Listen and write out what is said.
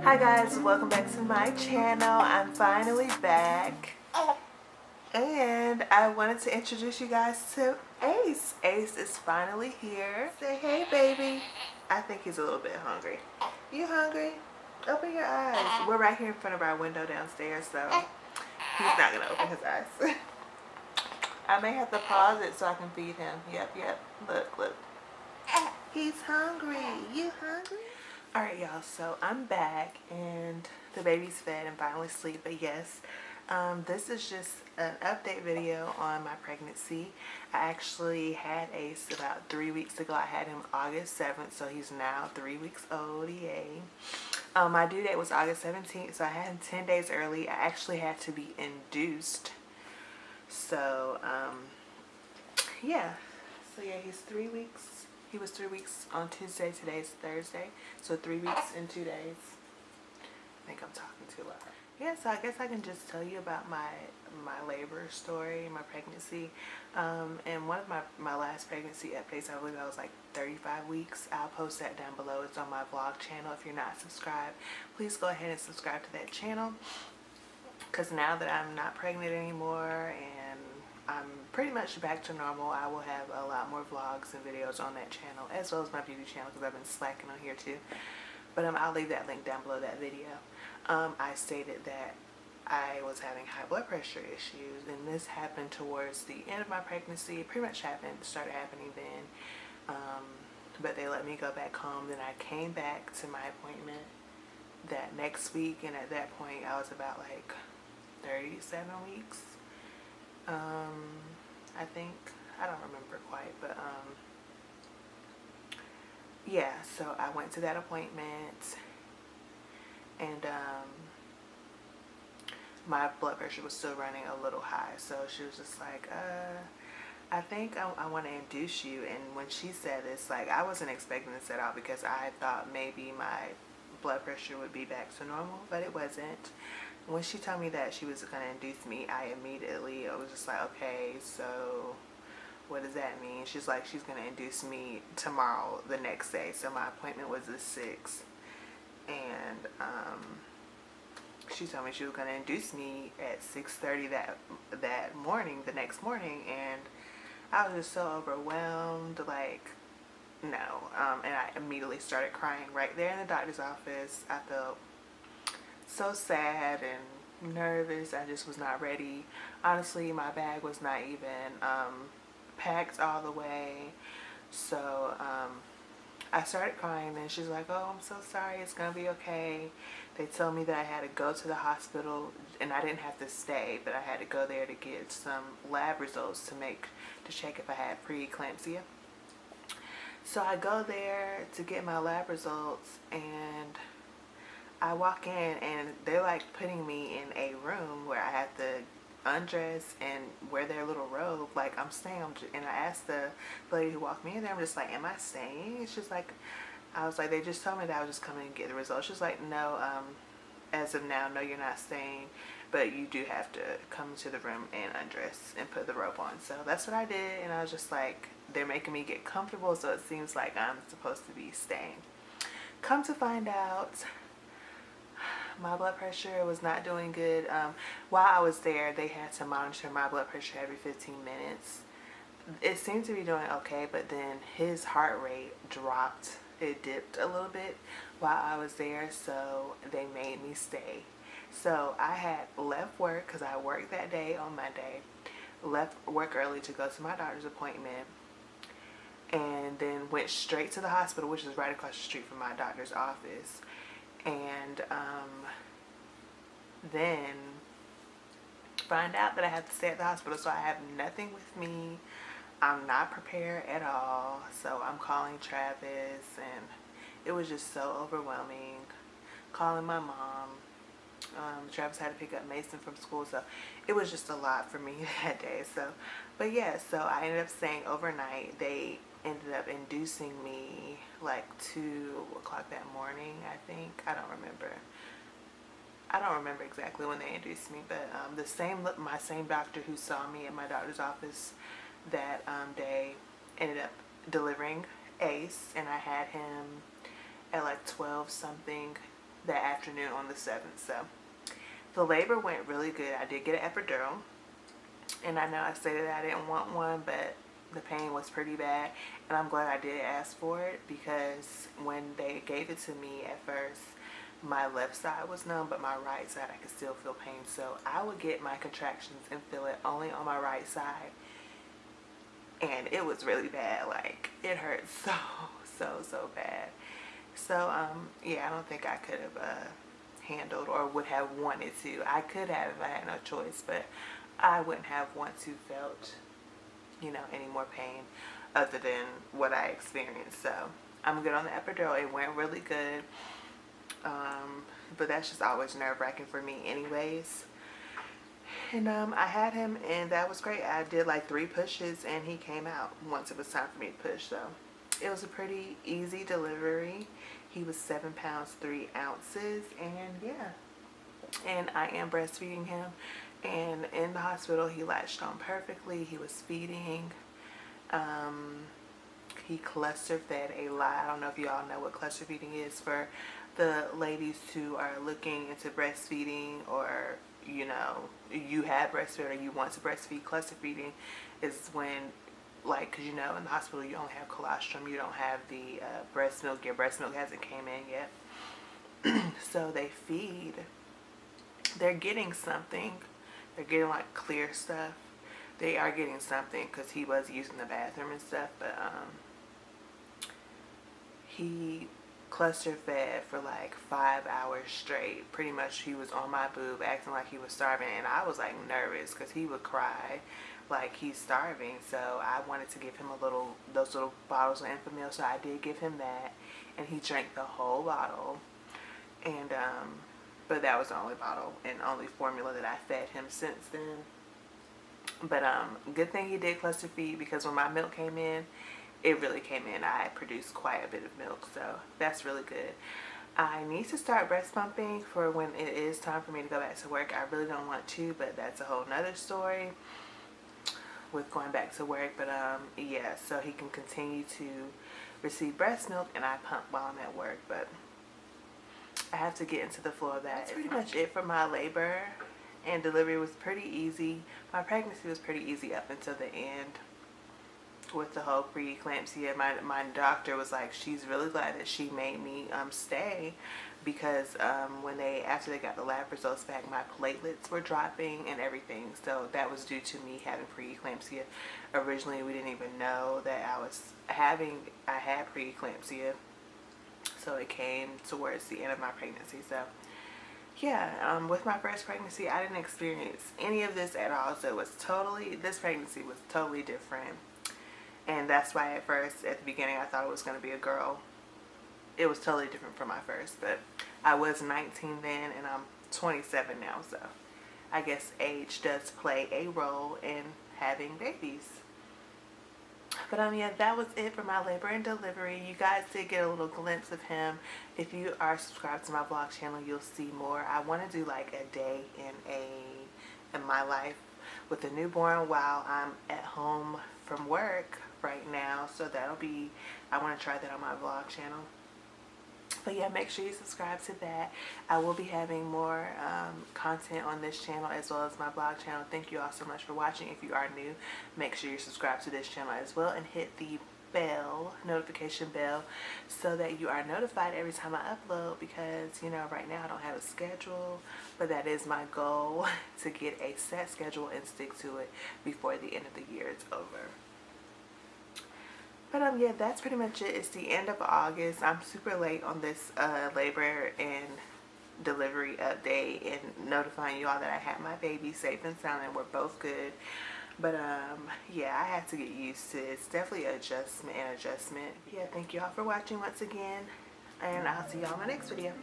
Hi guys, welcome back to my channel. I'm finally back and I wanted to introduce you guys to Ace. Ace is finally here. Say hey baby. I think he's a little bit hungry. You hungry? Open your eyes. We're right here in front of our window downstairs, so he's not gonna open his eyes. I may have to pause it so I can feed him. Yep. Look. He's hungry. You hungry? Alright y'all, so I'm back and the baby's fed and finally asleep, but yes, this is just an update video on my pregnancy. I actually had Ace about 3 weeks ago. I had him August 7th, so he's now 3 weeks old, yay. My due date was August 17th, so I had him 10 days early. I actually had to be induced, so yeah, he's 3 weeks. He was 3 weeks on Tuesday. Today's Thursday. So 3 weeks in 2 days. I think I'm talking too loud. Yeah, so I guess I can just tell you about my labor story, my pregnancy. And one of my last pregnancy updates, I believe I was like 35 weeks. I'll post that down below. It's on my vlog channel. If you're not subscribed, please go ahead and subscribe to that channel. Because now that I'm not pregnant anymore and I'm pretty much back to normal, I will have a lot more vlogs and videos on that channel, as well as my beauty channel, because I've been slacking on here too. But I'll leave that link down below that video. I stated that I was having high blood pressure issues, and this happened towards the end of my pregnancy. It pretty much started happening then. But they let me go back home. Then I came back to my appointment that next week, and at that point I was about like 37 weeks. I think, I don't remember quite, but yeah, so I went to that appointment and my blood pressure was still running a little high, so she was just like, I think I want to induce you. And when she said this, like, I wasn't expecting this at all, because I thought maybe my blood pressure would be back to normal, but it wasn't. When she told me that she was going to induce me, I was just like, okay, so what does that mean? She's like, she's going to induce me tomorrow, the next day. So my appointment was the 6th. And she told me she was going to induce me at 6:30 that morning, the next morning. And I was just so overwhelmed, like, no. And I immediately started crying right there in the doctor's office. I felt so sad and nervous. I just was not ready. Honestly, my bag was not even packed all the way. So I started crying, and she's like, oh, I'm so sorry, it's gonna be okay. They told me that I had to go to the hospital, and I didn't have to stay, but I had to go there to get some lab results to check if I had preeclampsia. So I go there to get my lab results, and I walk in and they're like putting me in a room where I have to undress and wear their little robe. Like, I'm staying, and I asked the lady who walked me in there, I'm just like, am I staying? And she's like, I was like, they just told me that I was just coming to get the results. She's like, no, as of now, no, you're not staying, but you do have to come into the room and undress and put the robe on. So that's what I did, and I was just like, they're making me get comfortable, so it seems like I'm supposed to be staying. Come to find out, my blood pressure was not doing good. While I was there, they had to monitor my blood pressure every 15 minutes. It seemed to be doing okay, but then his heart rate dropped. It dipped a little bit while I was there, so they made me stay. So I had left work, because I worked that day on Monday, left work early to go to my doctor's appointment, and then went straight to the hospital, which is right across the street from my doctor's office. And then find out that I have to stay at the hospital, so I have nothing with me. I'm not prepared at all, so I'm calling Travis, and it was just so overwhelming. Calling my mom. Travis had to pick up Mason from school, so it was just a lot for me that day. So, but yeah, so I ended up staying overnight. They ended up inducing me like 2 o'clock that morning, I think. I don't remember exactly when they induced me, but my same doctor who saw me at my doctor's office that day ended up delivering Ace, and I had him at like 12 something that afternoon on the 7th. So the labor went really good. I did get an epidural, and I know I stated that I didn't want one, but the pain was pretty bad, and I'm glad I did ask for it, because when they gave it to me at first, my left side was numb, but my right side I could still feel pain. So I would get my contractions and feel it only on my right side, and it was really bad. Like, it hurt so bad. So yeah, I don't think I could have handled or would have wanted to. I could have if I had no choice, but I wouldn't have want to felt, you know, any more pain other than what I experienced. So I'm good on the epidural. It went really good. But that's just always nerve-wracking for me anyways. And I had him, and that was great. I did like 3 pushes and he came out once it was time for me to push. So it was a pretty easy delivery. He was 7 pounds 3 ounces, and yeah, and I am breastfeeding him. And in the hospital, he latched on perfectly. He was feeding. He cluster fed a lot. I don't know if y'all know what cluster feeding is. For the ladies who are looking into breastfeeding, or you know, you have breastfed or you want to breastfeed, cluster feeding is when, like, because you know in the hospital you only have colostrum, you don't have the breast milk. Your breast milk hasn't came in yet. So they feed, they're getting something. They're getting like clear stuff. They are getting something, because he was using the bathroom and stuff. But he cluster fed for like 5 hours straight. Pretty much he was on my boob acting like he was starving, and I was like nervous because he would cry like he's starving. So I wanted to give him those little bottles of Enfamil. So I did give him that, and he drank the whole bottle. And but that was the only bottle and only formula that I fed him since then. But good thing he did cluster feed, because when my milk came in, it really came in. I produced quite a bit of milk, so that's really good. I need to start breast pumping for when it is time for me to go back to work. I really don't want to, but that's a whole nother story with going back to work. But yeah, so he can continue to receive breast milk, and I pump while I'm at work. But I have to get into the flow of that. That's pretty much it for my labor, and delivery was pretty easy. My pregnancy was pretty easy up until the end with the whole preeclampsia. My doctor was like, she's really glad that she made me stay, because after they got the lab results back, my platelets were dropping and everything. So that was due to me having preeclampsia. Originally, we didn't even know that I had preeclampsia. So it came towards the end of my pregnancy. So yeah, with my first pregnancy, I didn't experience any of this at all. So this pregnancy was totally different. And that's why at first, at the beginning, I thought it was going to be a girl. It was totally different from my first. But I was 19 then, and I'm 27 now. So I guess age does play a role in having babies. But yeah, that was it for my labor and delivery. You guys did get a little glimpse of him. If you are subscribed to my vlog channel, you'll see more. I want to do like a day in my life with a newborn while I'm at home from work right now. So I want to try that on my vlog channel. But yeah, make sure you subscribe to that. I will be having more content on this channel as well as my blog channel. Thank you all so much for watching. If you are new, make sure you're subscribed to this channel as well, and hit the notification bell, so that you are notified every time I upload, because you know right now I don't have a schedule, but that is my goal, to get a set schedule and stick to it before the end of the year is over. But yeah, that's pretty much it. It's the end of August. I'm super late on this labor and delivery update and notifying you all that I had my baby safe and sound and we're both good. But yeah, I have to get used to it. It's definitely an adjustment. Yeah, thank you all for watching once again, and I'll see y'all in my next video.